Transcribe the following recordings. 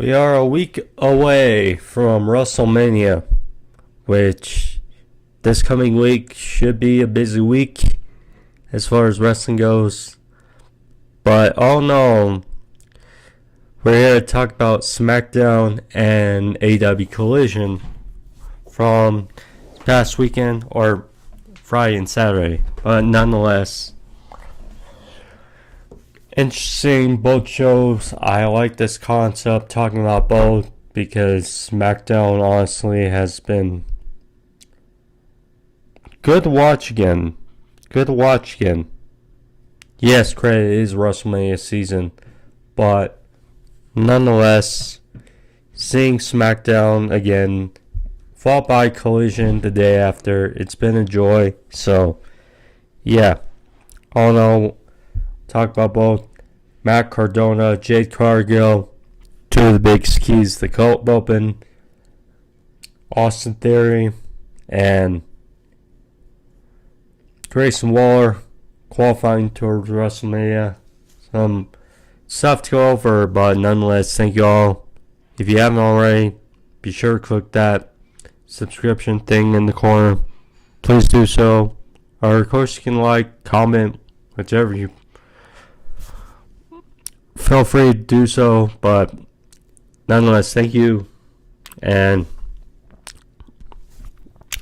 We are a week away from WrestleMania, which this coming week should be a busy week as far as wrestling goes. But all in all, we're here to talk about Smackdown and AEW Collision from past weekend, or Friday and Saturday. But nonetheless, interesting both shows. I like this concept, talking about both, because SmackDown honestly has been good to watch again. Yes, credit is WrestleMania season, but nonetheless, seeing SmackDown again, followed by Collision the day after, it's been a joy. So, yeah, all in all, talk about both. Matt Cardona, Jade Cargill, two of the big keys the cult open, Austin Theory, and Grayson Waller qualifying towards WrestleMania. Some stuff to go over, but nonetheless, thank you all. If you haven't already, be sure to click that subscription thing in the corner. Please do so. Or of course you can like, comment, whichever you feel free to do so, but nonetheless, thank you. And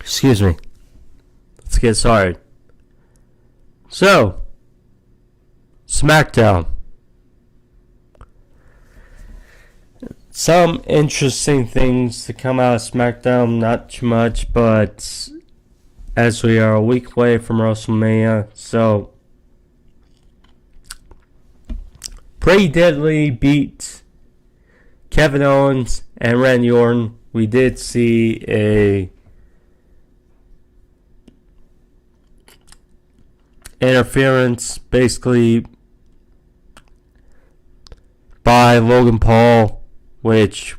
excuse me, let's get started. So, SmackDown. Some interesting things to come out of SmackDown, not too much, but as we are a week away from WrestleMania, so Pretty Deadly beat Kevin Owens and Randy Orton. We did see a interference basically by Logan Paul, which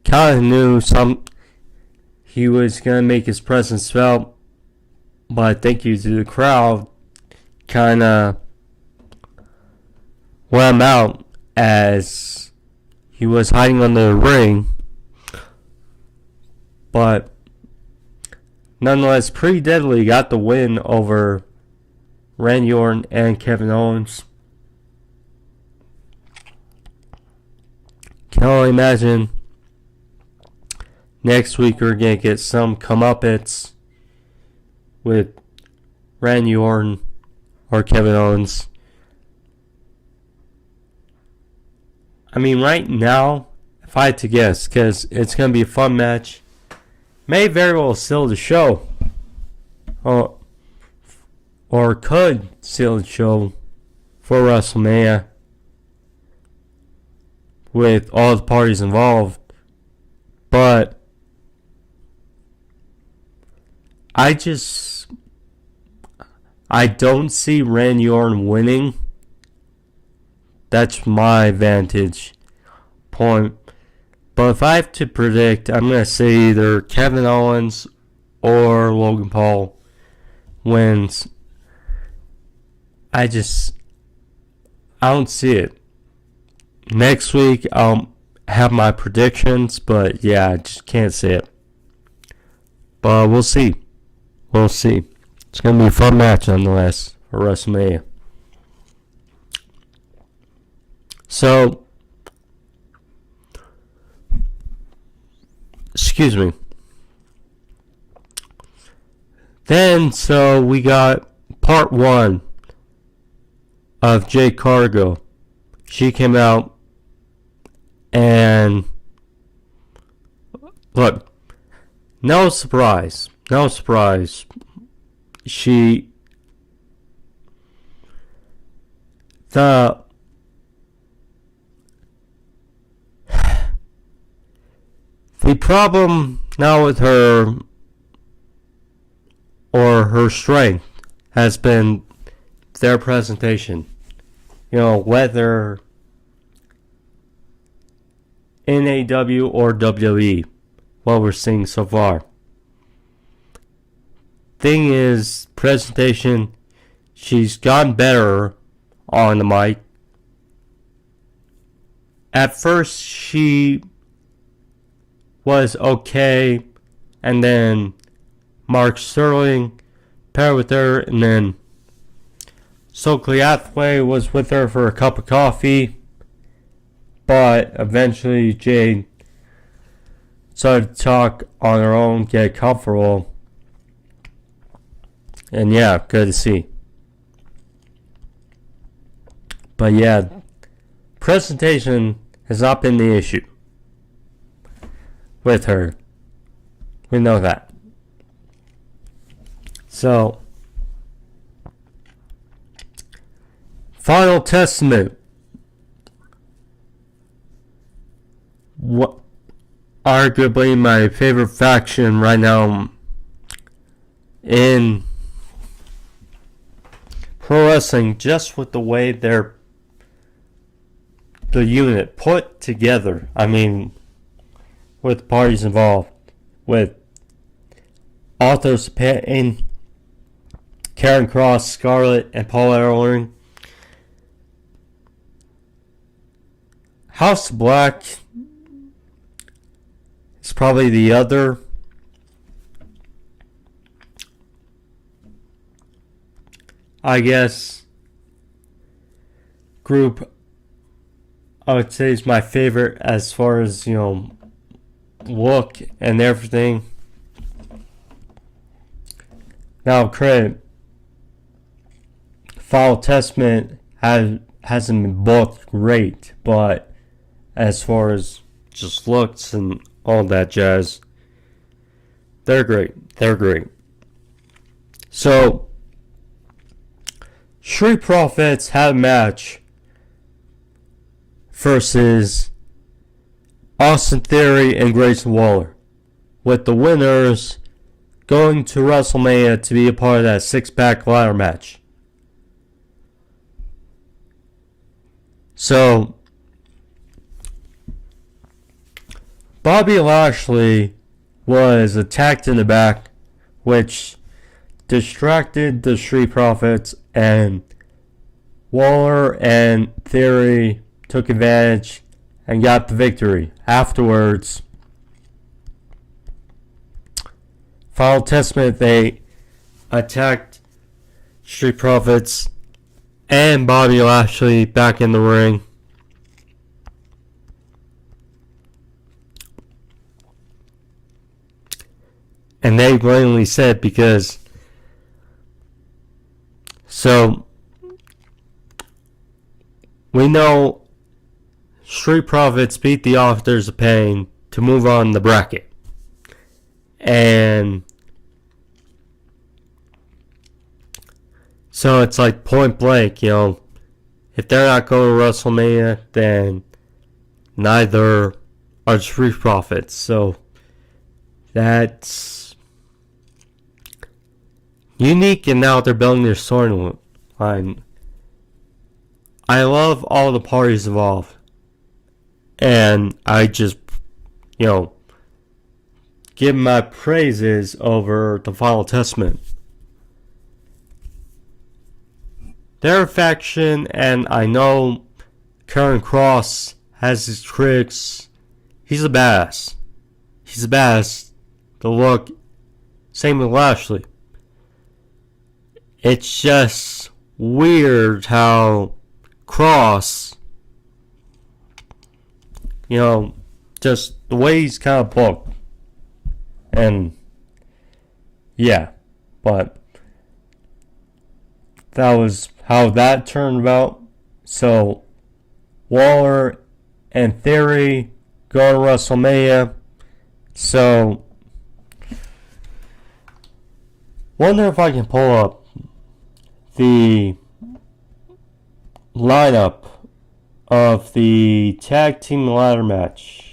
kind of knew he was going to make his presence felt, but thank you to the crowd, kind of let him out as he was hiding under the ring. But nonetheless, Pretty Deadly got the win over Randy Orton and Kevin Owens. Can only imagine next week we're going to get some comeuppance with Randy Orton or Kevin Owens. I mean, right now, if I had to guess, because it's going to be a fun match, may very well seal the show. Or could seal the show for WrestleMania with all the parties involved. But I don't see Randy Orton winning. That's my vantage point. But if I have to predict, I'm going to say either Kevin Owens or Logan Paul wins. I don't see it. Next week, I'll have my predictions, but yeah, I just can't see it. But we'll see. It's going to be a fun match nonetheless for WrestleMania. So, excuse me. Then, so we got part one of Jade Cargill. She came out and look, no surprise. The problem now with her, or her strength, has been their presentation. You know, whether in AEW or WWE, what we're seeing so far. Thing is, presentation, she's gotten better on the mic. at first she was okay, and then Mark Sterling paired with her, and then Stokely Hathaway was with her for a cup of coffee, but eventually Jade started to talk on her own, get comfortable, and yeah, good to see. But yeah, presentation has not been the issue with her. We know that. So, Final Testament. What arguably my favorite faction right now in pro wrestling, just with the way the unit put together. I mean, with parties involved, with authors in Karen Cross, Scarlett, and Paul Ellering. House of Black is probably the other I guess group I would say is my favorite as far as, look and everything. Now, credit, Final Testament hasn't been booked great, but as far as just looks and all that jazz, they're great. They're great. So, Street Profits had a match versus Austin Theory and Grayson Waller, with the winners going to WrestleMania to be a part of that six-pack ladder match. So, Bobby Lashley was attacked in the back, which distracted the Street Profits, and Waller and Theory took advantage and got the victory. Afterwards, Final Testament, they attacked Street Profits and Bobby Lashley back in the ring. And they blatantly said, because we know Street Profits beat the Authors of Pain to move on the bracket. And so it's like point blank, if they're not going to WrestleMania, then neither are Street Profits. So that's unique, and now they're building their storyline. I love all the parties involved, and I just, give my praises over the Final Testament. They're a faction, and I know Karen Cross has his tricks. He's a badass. He's a badass. The look, same with Lashley. It's just weird how Cross, just the way he's kind of booked. And, yeah, but that was how that turned about. So, Waller and Theory go to WrestleMania. So, wonder if I can pull up the lineup of the tag team ladder match.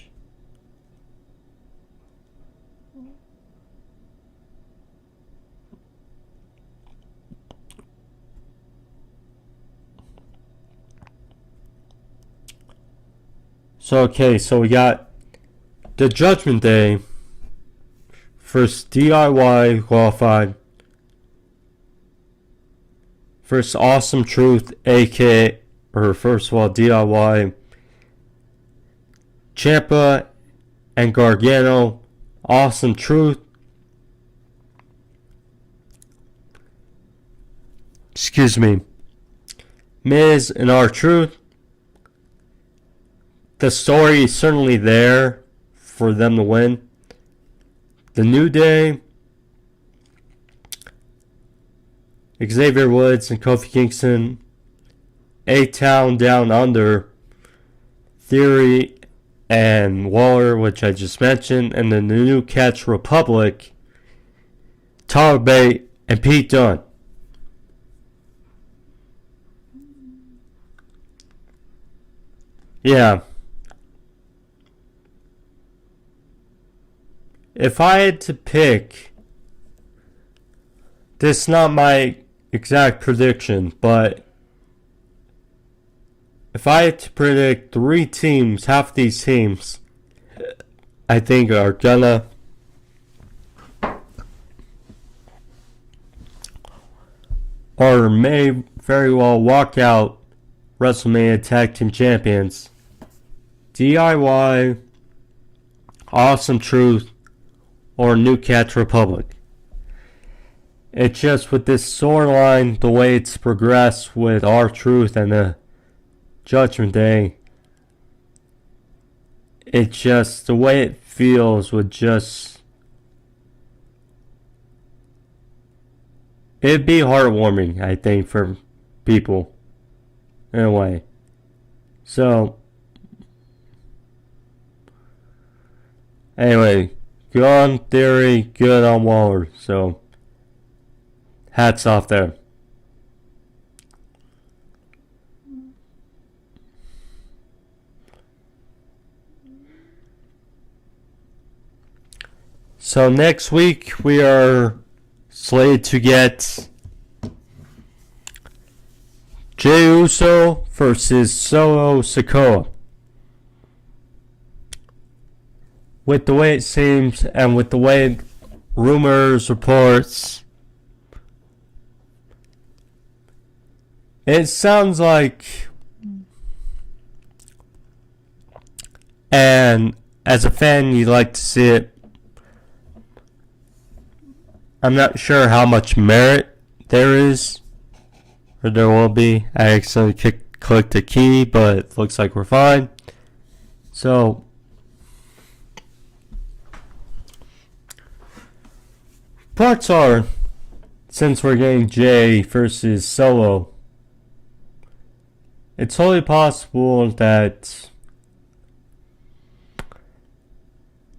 So we got the Judgment Day versus DIY qualified versus Awesome Truth, aka, or first of all, DIY Ciampa and Gargano, Awesome Truth. Excuse me. Miz and R-Truth. The story is certainly there for them to win. The New Day, Xavier Woods and Kofi Kingston, A-Town Down Under, Theory and Waller, which I just mentioned, and then the New Catch Republic, Tyler Bate and Pete Dunne. Yeah. If I had to pick, this is not my exact prediction, but if I had to predict 3 teams, half of these teams, I think are gonna or may very well walk out WrestleMania Tag Team Champions. DIY, Awesome Truth, or New Catch Republic. It's just with this storyline, the way it's progressed with R-Truth and the Judgment Day, it's just the way it feels would just, it'd be heartwarming, I think, for people in a way. So anyway, good on Theory, good on Waller. So hats off there. So next week we are slated to get Jey Uso versus Solo Sikoa. With the way it seems and with the way rumors, reports, it sounds like, and as a fan you'd like to see it, I'm not sure how much merit there is, or there will be. I accidentally clicked the key, but it looks like we're fine. So parts are, since we're getting Jay versus Solo, it's totally possible that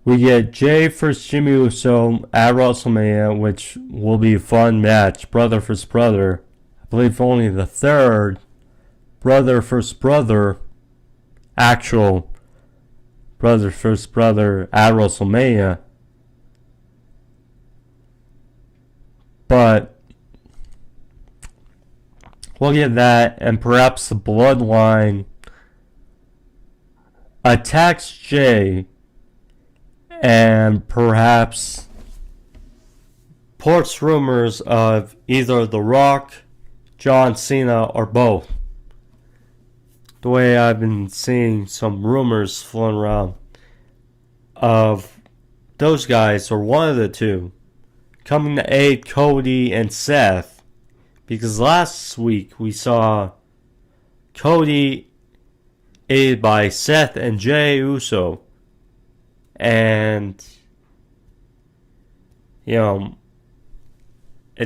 we get Jay versus Jimmy Uso at WrestleMania, which will be a fun match, brother versus brother. I believe only the third brother versus brother, actual brother versus brother at WrestleMania. But we'll get that, and perhaps the Bloodline attacks Jay, and perhaps ports rumors of either The Rock, John Cena, or both. The way I've been seeing some rumors floating around of those guys, or one of the two, coming to aid Cody and Seth, because last week we saw Cody aided by Seth and Jey Uso, and it's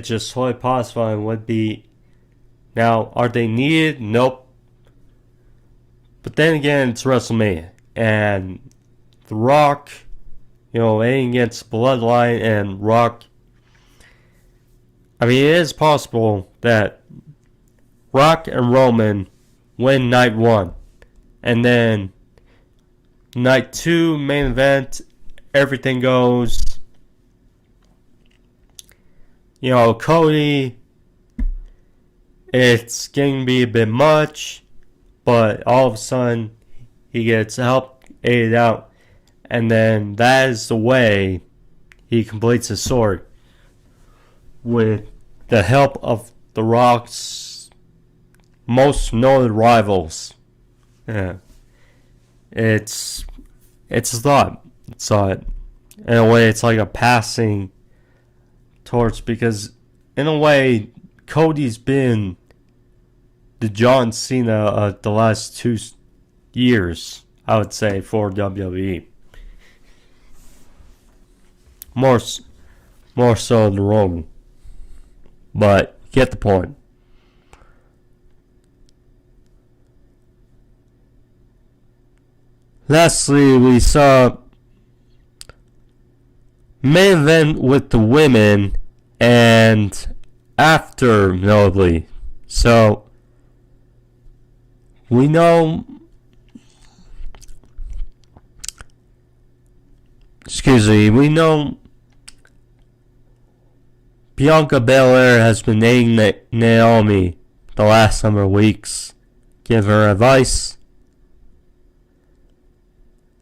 just totally possible and would be. Now, are they needed? Nope. But then again, it's WrestleMania, and The Rock, aiming against Bloodline and Rock. I mean, it is possible that Rock and Roman win night 1, and then night 2, main event, everything goes. Cody, it's getting to be a bit much, but all of a sudden he gets help, aided out, and then that is the way he completes his sword, with the help of The Rock's most noted rivals. Yeah. It's it's a thought. It's in a way, it's like a passing torch, because in a way, Cody's been the John Cena of the last 2 years, I would say, for WWE. More so than Roman. But get the point. Lastly, we saw main event with the women and after, notably. So, we know Bianca Belair has been dating Naomi the last number of weeks, give her advice.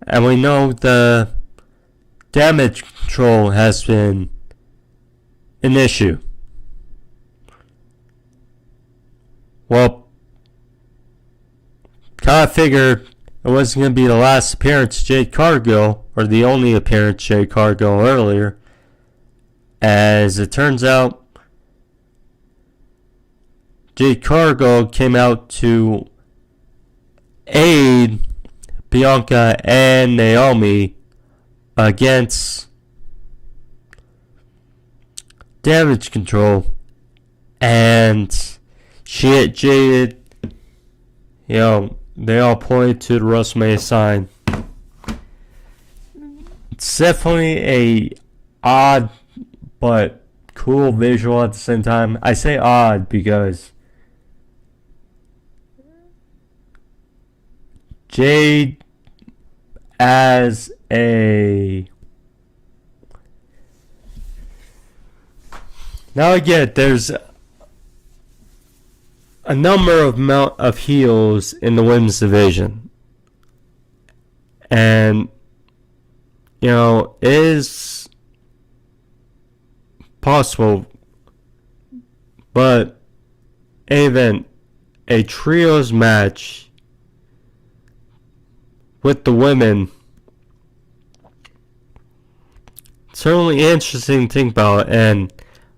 And we know the damage control has been an issue. Well, kind of figured it wasn't going to be the last appearance of Jade Cargill, or the only appearance of Jade Cargill earlier. As it turns out, Jade Cargill came out to aid Bianca and Naomi against damage control, and she hit Jade. They all pointed to the WrestleMania sign. It's definitely a odd but cool visual at the same time. I say odd because Jade as a... Now I get there's a number of heels in the women's division. And, it is possible, but even a trios match with the women, certainly interesting to think about, and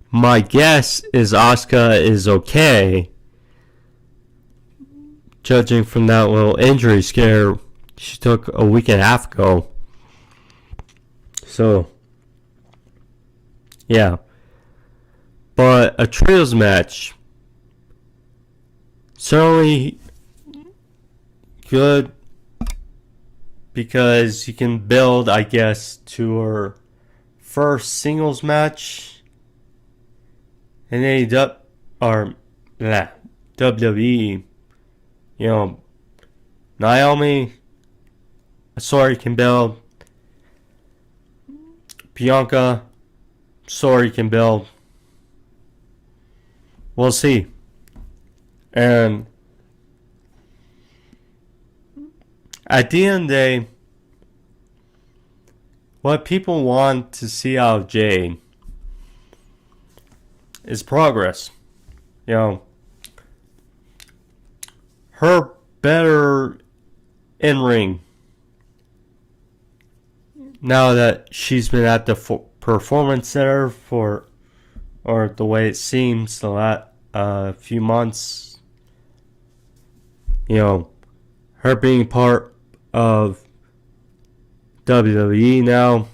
my guess is Asuka is okay, judging from that little injury scare she took a week and a half ago. So, yeah. But a trios match, certainly good, because you can build, I guess, to her first singles match in WWE. Naomi, sorry, can build. Bianca, sorry, can build. We'll see. And at the end of the day, what people want to see out of Jade is progress. Her better in-ring, now that she's been at the Performance Center or the way it seems the last few months, her being part of WWE now,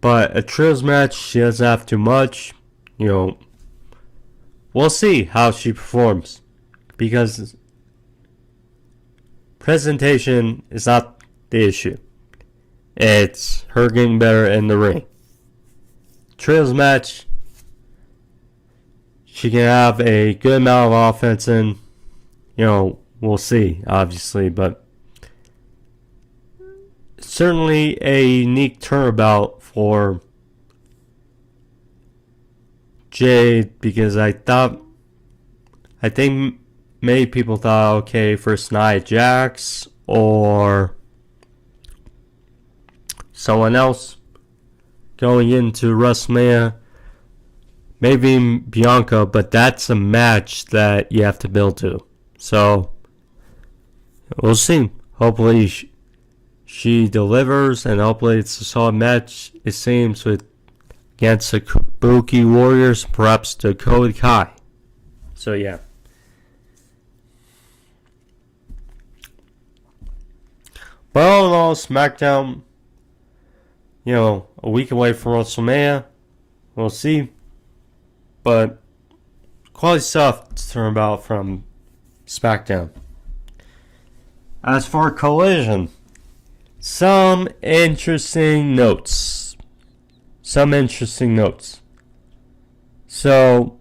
but a trios match, she doesn't have too much, we'll see how she performs, because presentation is not the issue. It's her getting better in the ring. Trios match, she can have a good amount of offense in, we'll see, obviously, but certainly a unique turnabout for Jade, because I think many people thought, okay, first Nia Jax or someone else going into WrestleMania, maybe Bianca, but that's a match that you have to build to. So, We'll see. Hopefully she delivers, and hopefully it's a solid match. It seems with against the Kabuki Warriors, perhaps Dakota Kai. So yeah. But all in all, SmackDown, a week away from WrestleMania. We'll see. But quality stuff to turn about from SmackDown. As for Collision, some interesting notes. So,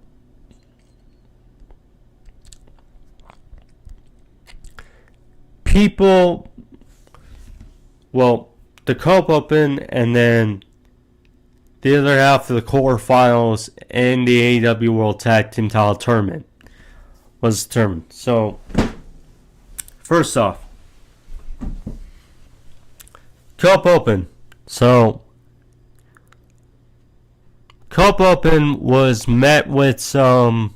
people, the Cope Open and then the other half of the quarterfinals in the AEW World Tag Team Title Tournament was determined. So, first off, Cope Open. So, Cope Open was met with some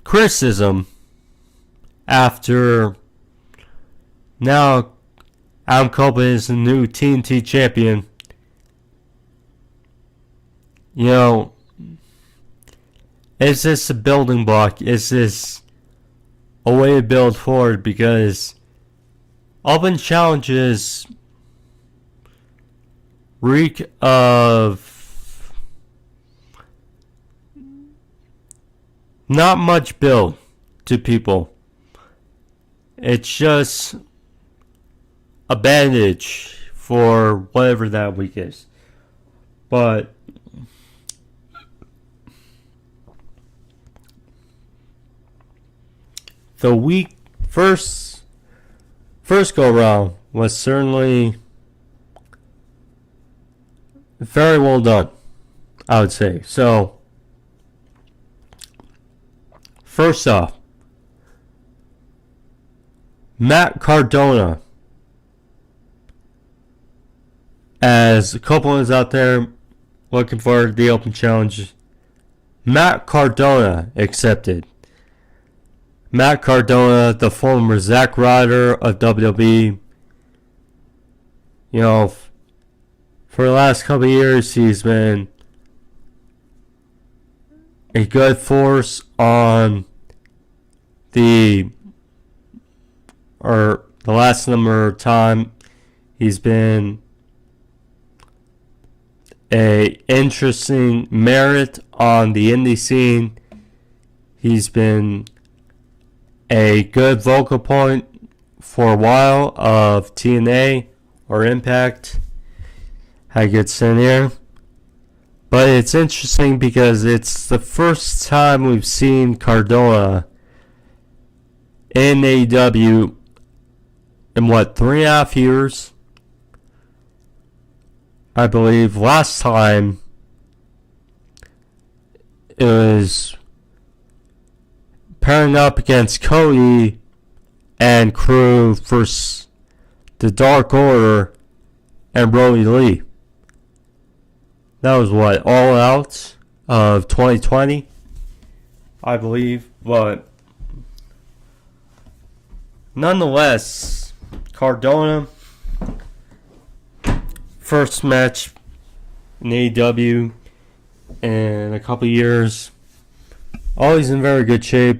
criticism after now Adam Cope is the new TNT champion. Is this a building block? Is this a way to build forward? Because open challenges reek of not much build to people. It's just a bandage for whatever that week is. But the week first go round was certainly very well done, I would say. So, first off, Matt Cardona, as a couple is out there looking for the open challenge, Matt Cardona accepted. Matt Cardona, the former Zack Ryder of WWE, for the last couple of years, he's been a good force on the last number of time. He's been a interesting merit on the indie scene. He's been a good vocal point for a while of TNA or Impact. I get sent here. But it's interesting because it's the first time we've seen Cardona in AEW in 3.5 years? I believe last time it was pairing up against Cody and crew for the Dark Order and Brody Lee. That was All Out of 2020, I believe. But nonetheless, Cardona, first match in AEW in a couple years, always in very good shape.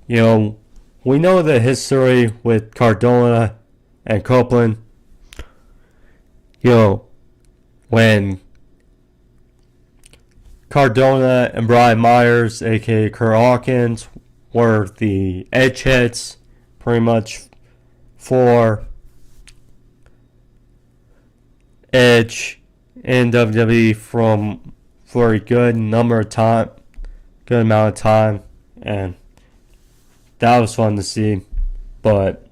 We know the history with Cardona and Copeland. When Cardona and Brian Myers, aka Kurt Hawkins, were the edgeheads pretty much for Edge in WWE for a good amount of time, and that was fun to see. But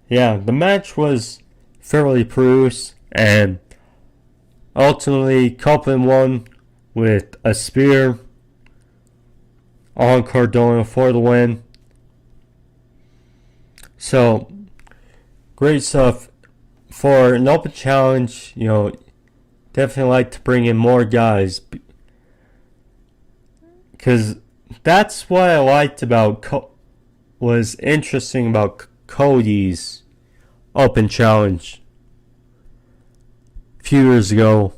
yeah, the match was fairly produced, and ultimately Copeland won with a spear on Cardona for the win. So, great stuff. For an open challenge, definitely like to bring in more guys. because that's what I liked about was interesting about Cody's Open Challenge a few years ago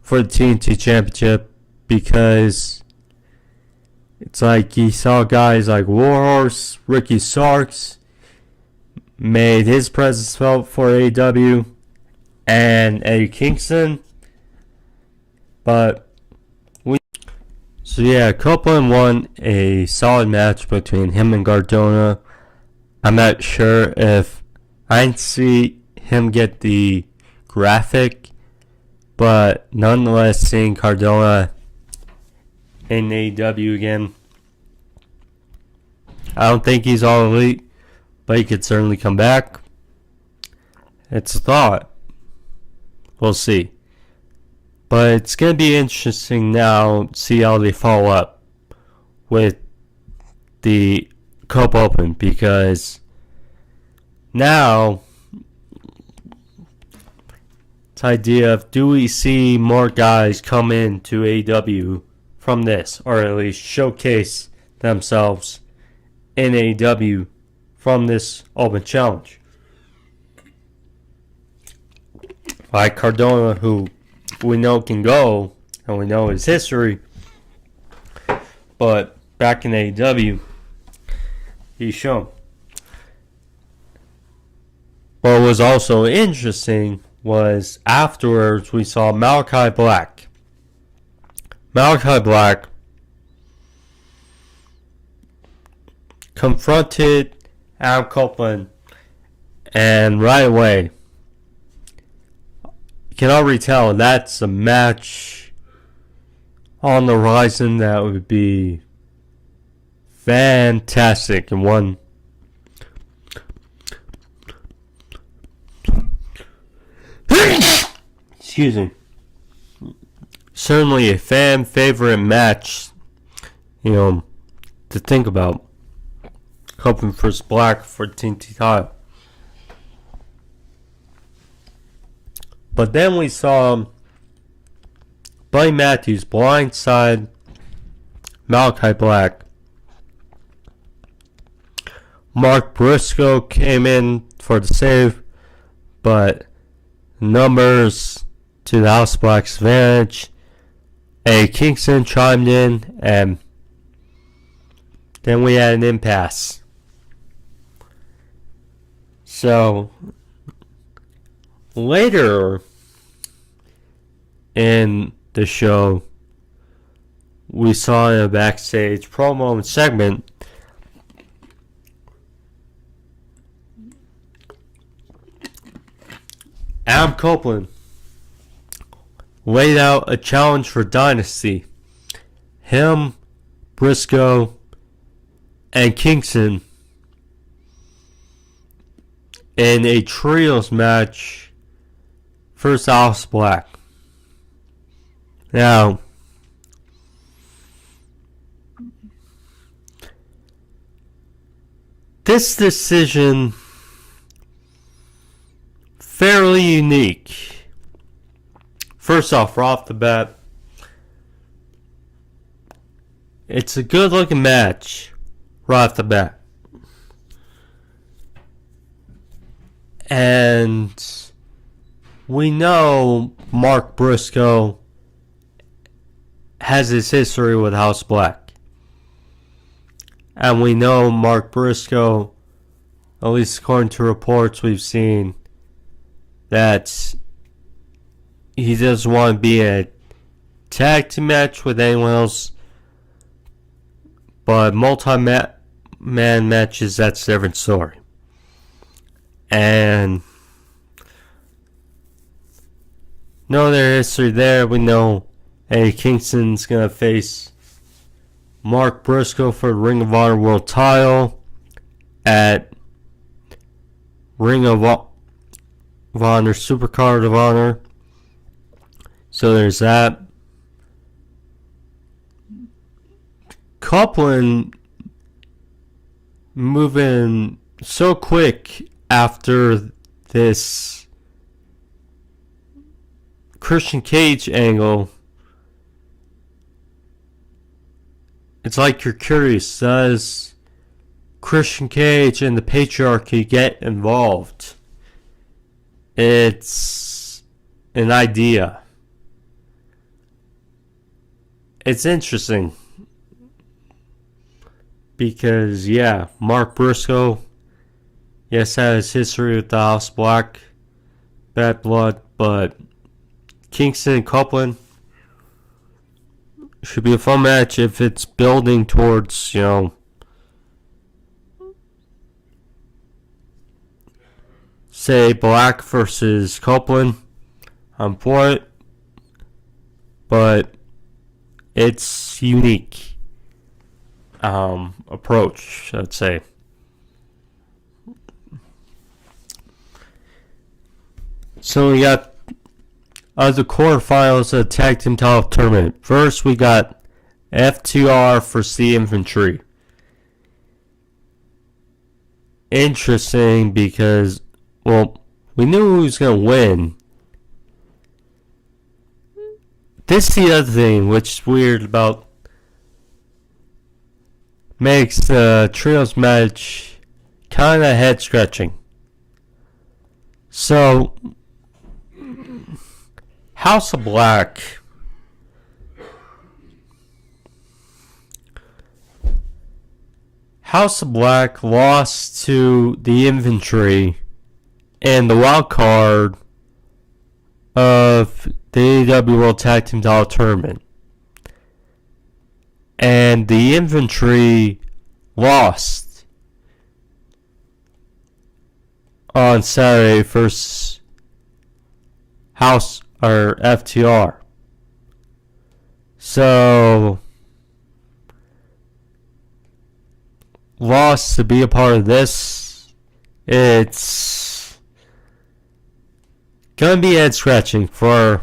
for the TNT Championship, because it's like he saw guys like Warhorse, Ricky Starks made his presence felt for AEW, and Eddie Kingston. But Copeland won a solid match between him and Cardona. I'm not sure if I didn't see him get the graphic, but nonetheless, seeing Cardona in AEW again, I don't think he's all elite, but he could certainly come back. It's a thought. We'll see. But it's going to be interesting now to see how they follow up with the Cup Open, because now it's the idea of, do we see more guys come into AEW from this, or at least showcase themselves in AEW from this Open Challenge? Like Cardona, who we know can go, and we know his history, but back in AEW, he's shown. What was also interesting was afterwards we saw Malachi Black. Malachi Black confronted Adam Copeland, and right away, you can already tell that's a match on the horizon that would be fantastic, and one excuse me, certainly a fan favorite match, to think about. Hoping for Black for TNT title. But then we saw Buddy Matthews blindside Malachi Black. Mark Briscoe came in for the save, but numbers to the House Black's advantage. A Kingston chimed in, and then we had an impasse. So, later in the show, we saw in a backstage promo and segment Adam Copeland laid out a challenge for Dynasty. Him, Briscoe, and Kingston in a trios match versus House Black. Now, this decision fairly unique. First off, right off the bat, it's a good looking match right off the bat. And we know Mark Briscoe has his history with House Black. And we know Mark Briscoe, at least according to reports we've seen, that he doesn't want to be in a tag team match with anyone else. But multi-man matches, that's a different story. And know their history there. We know Eddie Kingston's going to face Mark Briscoe for the Ring of Honor World title at Ring of Honor Supercard of Honor. So there's that. Copeland moving so quick after this Christian Cage angle it's like you're curious. Does Christian Cage and the Patriarchy get involved? It's an idea. It's interesting. Because, yeah, Mark Briscoe, yes, has history with the House Black, bad blood, but Kingston and Copeland should be a fun match if it's building towards, say Black versus Copeland. I'm for it, but it's unique approach, I'd say. So we got the quarterfinals of the Tag Team Title Tournament. First, we got FTR versus the Infantry. Interesting because, well, we knew who was going to win. This is the other thing, which is weird about, makes the trios match kind of head scratching. So, House of Black lost to the Infantry in the wild card of the AEW World Tag Team Title Tournament. And the Infantry lost on Saturday versus House or FTR. So, lost to be a part of this. It's gonna be head scratching for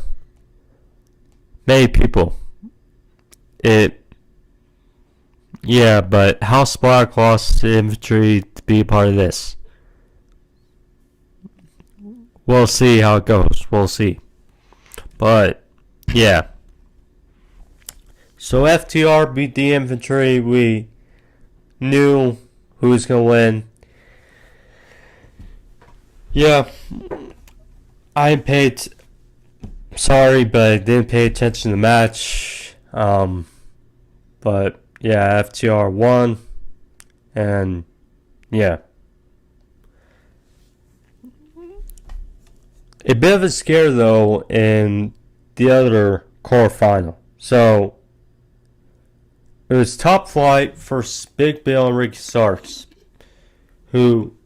many people. Yeah, but House Black lost to Infantry to be a part of this. We'll see how it goes. We'll see. But, yeah. So FTR beat the Infantry. We knew who was going to win. Yeah. I paid... Sorry, but I didn't pay attention to the match. But, yeah, FTR won. And, yeah. A bit of a scare, though, in the other quarterfinal. So, it was Top Flight versus Big Bill and Ricky Starks, who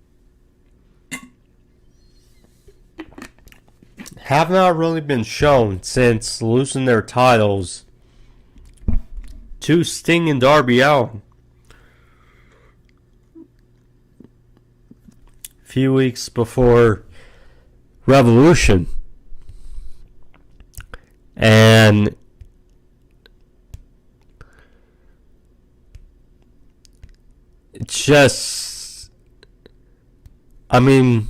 have not really been shown since losing their titles to Sting and Darby Allin a few weeks before Revolution. And it's just, I mean,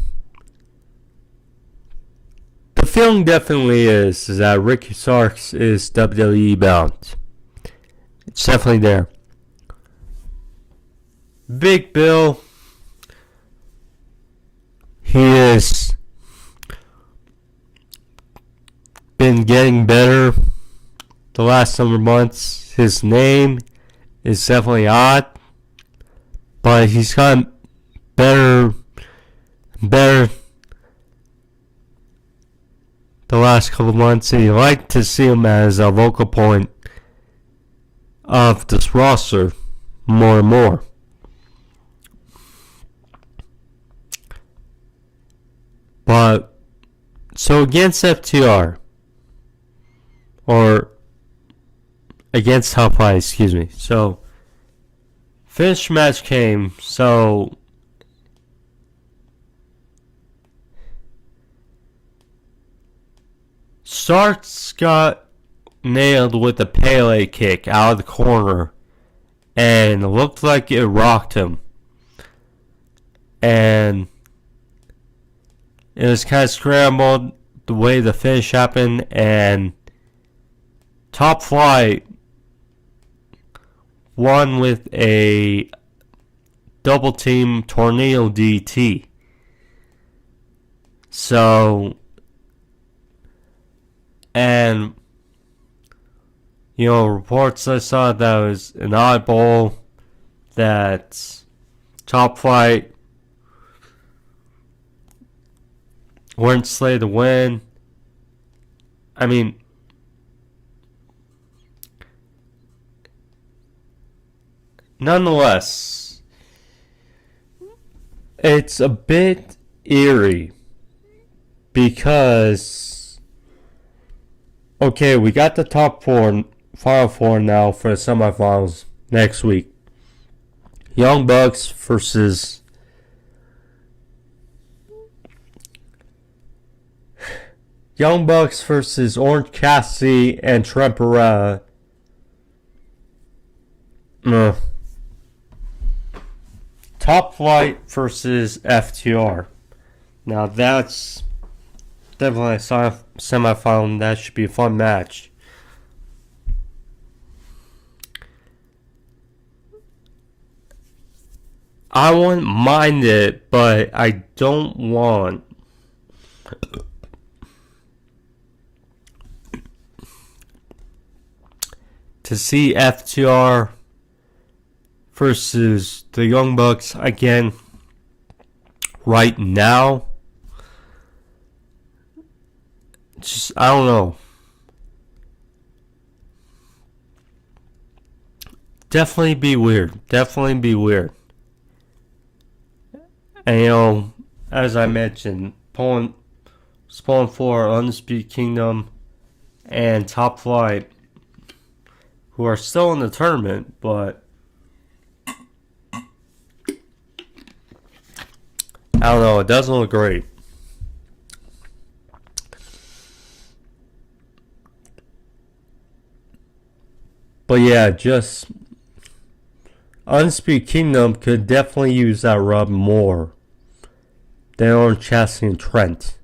the feeling definitely is that Ricky Starks is WWE bound. It's definitely there. Big Bill, he has been getting better the last number of months. His name is definitely odd, but he's gotten better and better the last couple of months, and you like to see him as a vocal point of this roster more and more. But, so against FTR, or against Top Flight, excuse me. So, finish match came, so Starks got nailed with a Pele kick out of the corner, and it looked like it rocked him. And it was kind of scrambled the way the finish happened, and Top Flight won with a double team tornado DT. So, and reports I saw that was an oddball, that Top Flight weren't slated to win. I mean, nonetheless, it's a bit eerie because, okay, we got the top four, final four now for the semifinals next week. Young Bucks versus Orange Cassidy and Trent Beretta. Top Flight versus FTR. Now that's definitely a semifinal. That should be a fun match. I wouldn't mind it, but I don't want to see FTR versus the Young Bucks again right now. Just, I don't know. Definitely be weird. And as I mentioned, Spawn 4, Undisputed Kingdom, and Top Flight, who are still in the tournament, but I don't know, it doesn't look great. But yeah, just Undisputed Kingdom could definitely use that rub more than Orange Cassidy and Trent.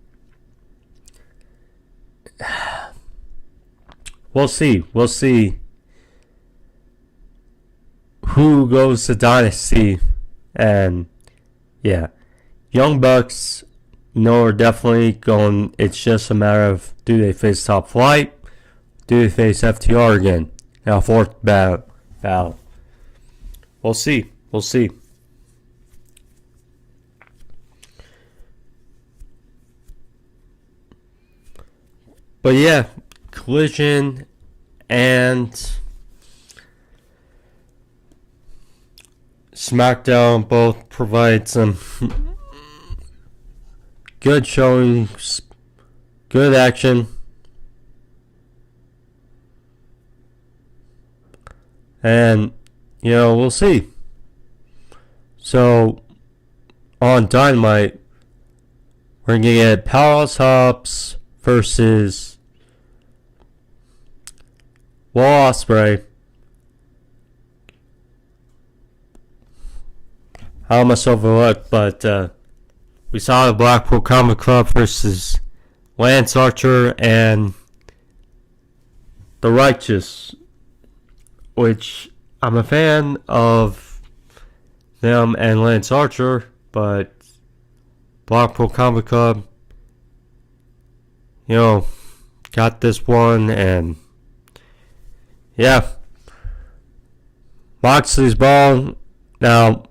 We'll see who goes to Dynasty. And yeah, Young Bucks are definitely going. It's just a matter of, do they face Top Flight? Do they face FTR again? Now, fourth battle. We'll see. But yeah, Collision and Smackdown both provide some good showings, good action. And, we'll see. So, on Dynamite, we're going to get Powerhouse Hobbs versus Will Ospreay. I almost overlooked, but we saw the Blackpool Combat Club versus Lance Archer and The Righteous, which I'm a fan of them and Lance Archer, but Blackpool Combat Club, got this one, and yeah, Moxley's ball. Now,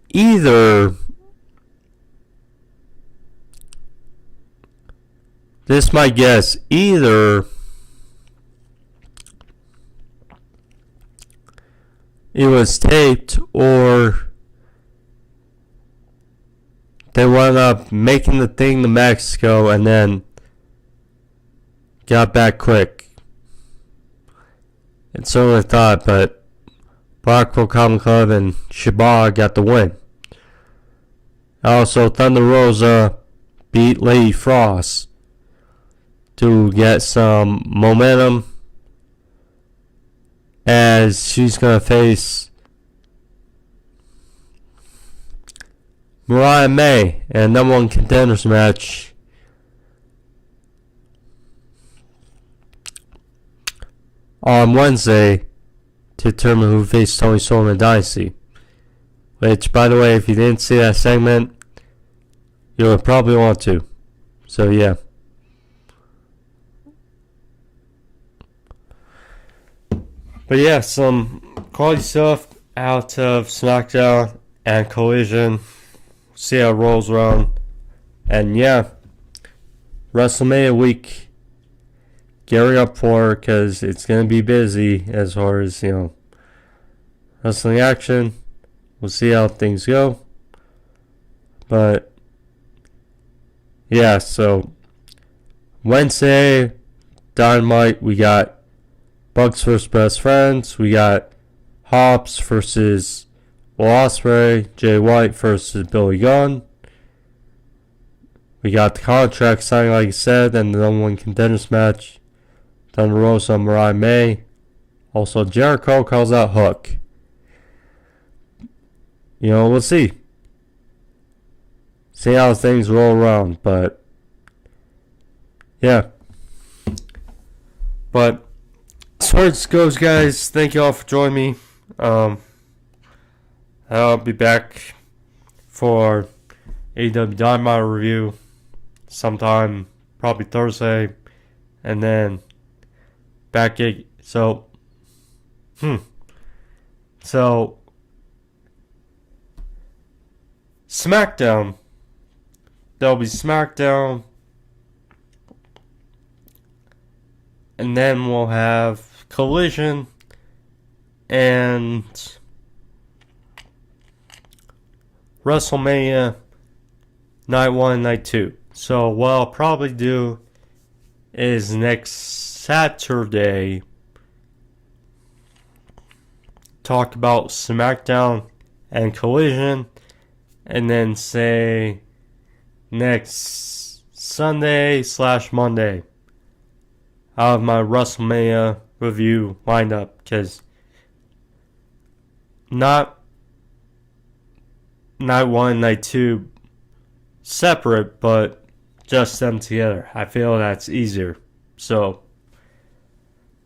either this my guess, either it was taped or they wound up making the thing to Mexico and then got back quick. It's certainly thought, but Blackpool Combat Club and Shibata got the win. Also, Thunder Rosa beat Lady Frost to get some momentum, as she's going to face Mariah May in a number one contenders match. on Wednesday to determine who faced Tony Storm in Dynasty. Which, by the way, if you didn't see that segment, you would probably want to. So, yeah. But, yeah, some quality stuff out of Smackdown and Collision. See how it rolls around. And, yeah, WrestleMania week. Gearing up for it because it's going to be busy as far as, wrestling action. We'll see how things go. But, yeah, so Wednesday, Dynamite, we got Bucks vs. Best Friends. We got Hobbs versus Will Ospreay. Jay White versus Billy Gunn. We got the contract signing, like I said, and the number one contenders match. Thunder Rosa and Mariah May. Also, Jericho calls out Hook. We'll see. See how things roll around, but yeah. But as far as it goes, guys, thank you all for joining me. I'll be back for AEW Dynamite review sometime, probably Thursday, and then back at so Smackdown. There'll be Smackdown, and then we'll have Collision and WrestleMania Night 1 and Night 2. So what I'll probably do is next Saturday talk about Smackdown and Collision, and then say next Sunday/Monday I'll have my WrestleMania review lined up, because not Night 1, Night 2 separate, but just them together. I feel that's easier. So,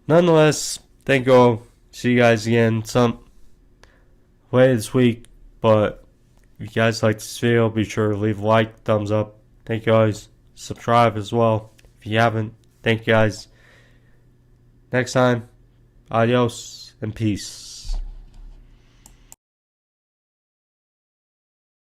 nonetheless, thank you all. See you guys again some later this week. But if you guys like this video, be sure to leave a like, thumbs up. Thank you guys. Subscribe as well if you haven't. Thank you guys. Next time, adios and peace.